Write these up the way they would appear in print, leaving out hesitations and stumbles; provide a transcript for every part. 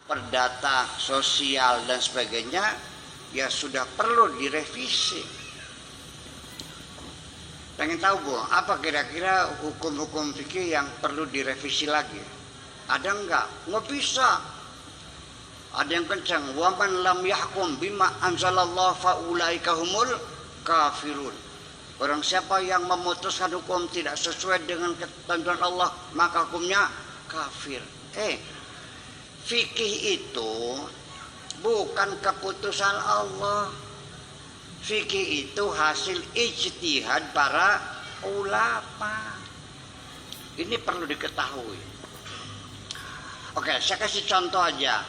perdata, sosial dan sebagainya, ya sudah perlu direvisi. Pengen tahu Bu, apa kira-kira hukum-hukum fikih yang perlu direvisi lagi? Ada enggak? Nggak bisa. Ada yang kencang, wa man lam yahkum bima anzalallahu faulaika humul kafirun. Orang siapa yang memutuskan hukum tidak sesuai dengan ketentuan Allah, maka hukumnya kafir. Fikih itu bukan keputusan Allah. Fikih itu hasil ijtihad para ulama. Ini perlu diketahui. Oke, saya kasih contoh aja.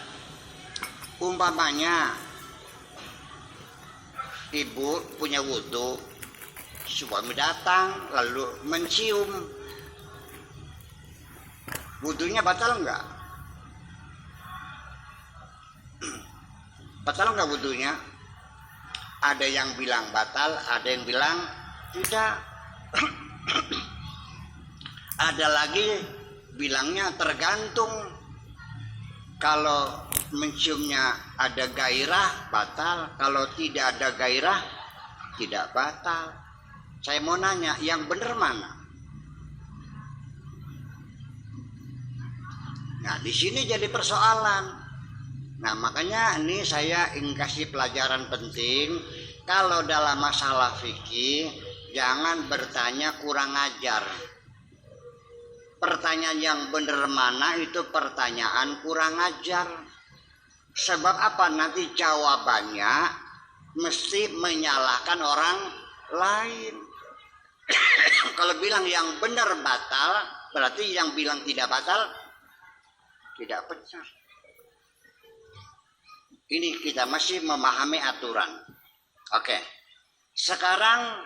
Umpamanya ibu punya wudhu, suami datang lalu mencium, wudhunya batal enggak? Batal enggak wudhunya? Ada yang bilang batal, ada yang bilang tidak. Ada lagi bilangnya tergantung. Kalau menciumnya ada gairah batal, kalau tidak ada gairah tidak batal. Saya mau nanya, yang benar mana? Nah, di sini jadi persoalan. Nah, makanya ini saya ingin kasih pelajaran penting. Kalau dalam masalah fikih, jangan bertanya kurang ajar. Pertanyaan yang benar mana itu pertanyaan kurang ajar. Sebab apa? Nanti jawabannya mesti menyalahkan orang lain. Kalau bilang yang benar batal, berarti yang bilang tidak batal tidak benar. Ini kita masih memahami aturan. Oke. Sekarang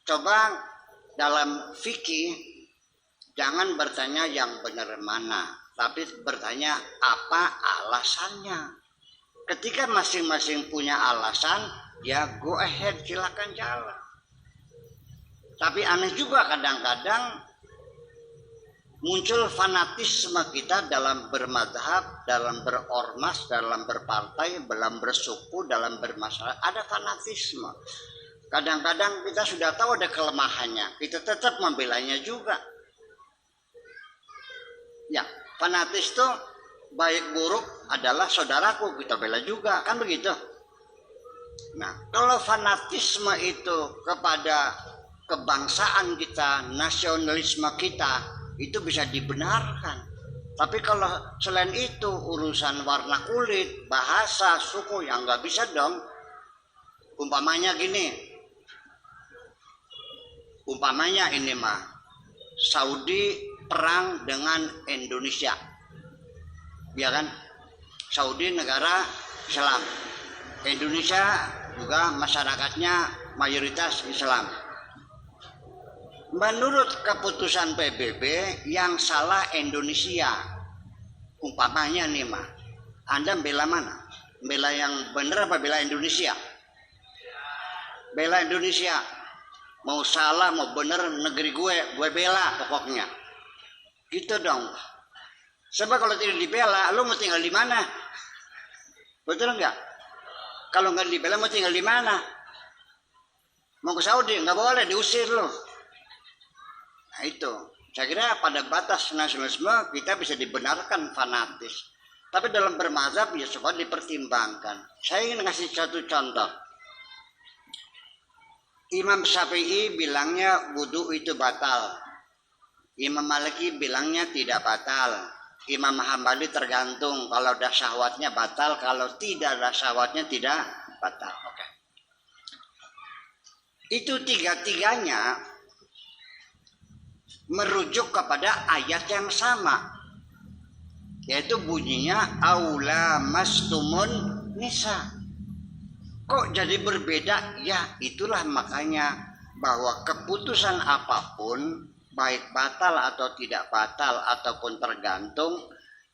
coba dalam fikih jangan bertanya yang benar mana, tapi bertanya apa alasannya. Ketika masing-masing punya alasan, ya go ahead, silakan jalan. Tapi aneh juga kadang-kadang muncul fanatisme kita dalam bermadhab, dalam berormas, dalam berpartai, dalam bersuku, dalam bermasalah. Ada fanatisme. Kadang-kadang kita sudah tahu ada kelemahannya, kita tetap membelanya juga. Ya, fanatis itu baik buruk adalah saudaraku, kita bela juga, kan begitu. Nah, kalau fanatisme itu kepada kebangsaan kita, nasionalisme kita, itu bisa dibenarkan. Tapi kalau selain itu urusan warna kulit, bahasa, suku, yang nggak bisa dong. Umpamanya gini, umpamanya ini mah Saudi perang dengan Indonesia, ya kan? Saudi negara Islam, Indonesia juga masyarakatnya mayoritas Islam. Menurut keputusan PBB yang salah Indonesia, umpamanya nih mah, Anda bela mana? Bela yang benar apa bela Indonesia? Bela Indonesia. Mau salah mau benar negeri gue bela pokoknya. Gitu dong. Sebab kalau tidak dibela, lu mau tinggal di mana? Betul nggak? Kalau nggak dibela mau tinggal di mana? Mau ke Saudi nggak boleh, diusir lo. Nah itu, saya kira pada batas nasionalisme kita bisa dibenarkan fanatis. Tapi dalam bermazhab ya coba dipertimbangkan. Saya ingin ngasih satu contoh. Imam Syafi'i bilangnya wudhu itu batal. Imam Maliki bilangnya tidak batal. Imam Hambali tergantung, kalau ada syahwatnya batal, kalau tidak ada syahwatnya tidak batal. Oke. Itu tiga-tiganya merujuk kepada ayat yang sama, yaitu bunyinya aula mastumun nisa. Kok jadi berbeda? Ya itulah makanya bahwa keputusan apapun, baik batal atau tidak batal ataupun tergantung,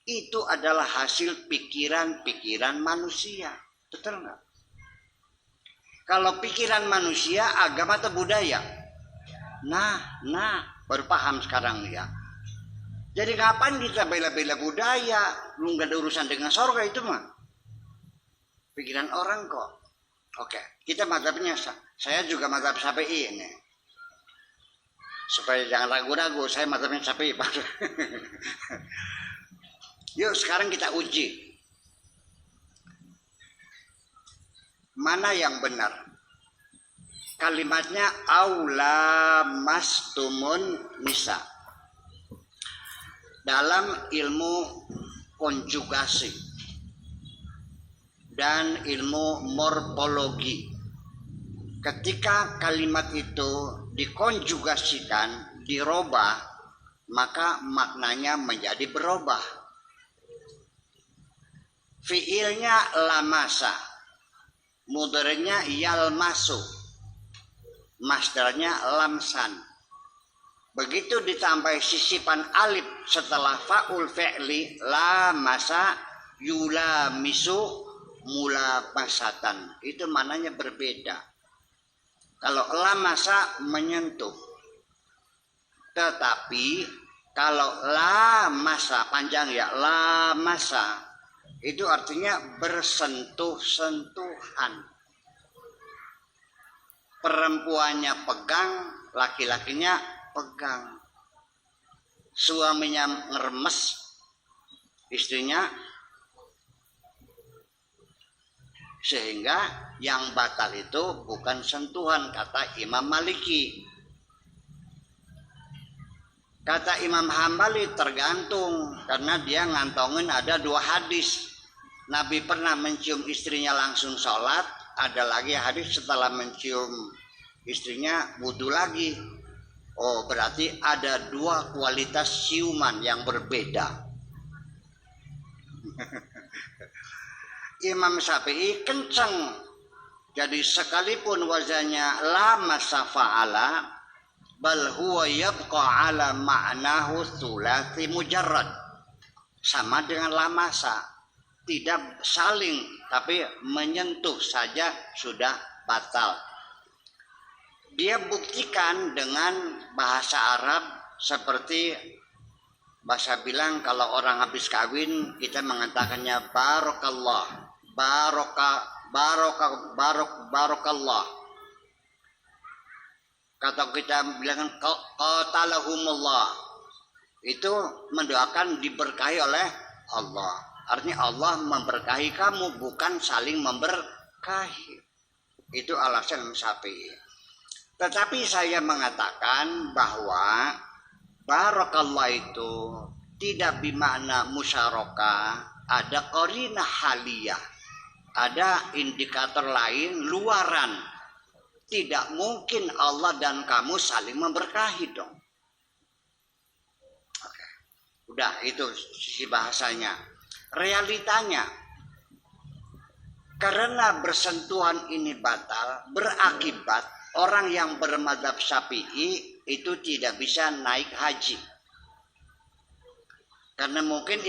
itu adalah hasil pikiran-pikiran manusia. Betul nggak? Kalau pikiran manusia, agama atau budaya? Nah, baru paham sekarang ya. Jadi kapan kita bela-bela budaya? Lu nggak ada urusan dengan sorga itu mah. Pikiran orang kok. Oke, kita mazhabnya, saya juga mazhab Syafi'i ini. Supaya jangan ragu-ragu, saya mazhabnya Syafi'i. Yuk sekarang kita uji. Mana yang benar? Kalimatnya aula mastumun nisa. Dalam ilmu konjugasi dan ilmu morfologi, ketika kalimat itu dikonjugasikan, dirubah, maka maknanya menjadi berubah. Fiilnya lamasa, mudhari'nya yalmasu, masdarnya lamsan. Begitu ditambah sisipan alif setelah faul fi'li, lamasa yulamisu mulabasatan. Itu maknanya berbeda. Kalau lamasa menyentuh. Tetapi kalau lamasa panjang ya, lamasa itu artinya bersentuh-sentuhan. Perempuannya pegang, laki-lakinya pegang. Suaminya ngeremes istrinya, sehingga yang batal itu bukan sentuhan, kata Imam Maliki. Kata Imam Hambali tergantung, karena dia ngantongin ada 2 hadis. Nabi pernah mencium istrinya langsung sholat, ada lagi hadis setelah mencium istrinya wudhu lagi. Oh, berarti ada 2 kualitas ciuman yang berbeda. Imam Syafi'i kencang. Jadi sekalipun wazannya la masafa'ala, bal huwa yabqa ala ma'nahu thulathi mujarrad. Sama dengan la masa. Tidak saling, tapi menyentuh saja sudah batal. Dia buktikan dengan bahasa Arab, seperti bahasa bilang kalau orang habis kawin kita mengatakannya barokallah, barokallah. Kata kita bilang qatalahumullah, itu mendoakan diberkahi oleh Allah. Artinya Allah memberkahi kamu, bukan saling memberkahi. Itu alasan Syafi'i. Tetapi saya mengatakan bahwa barakallah itu tidak bermakna musyarakah, ada qarinah haliyah, ada indikator lain luaran. Tidak mungkin Allah dan kamu saling memberkahi dong. Oke. Udah, itu sisi bahasanya. Realitanya, karena bersentuhan ini batal, berakibat orang yang bermadzhab Syafi'i itu tidak bisa naik haji. Karena mungkin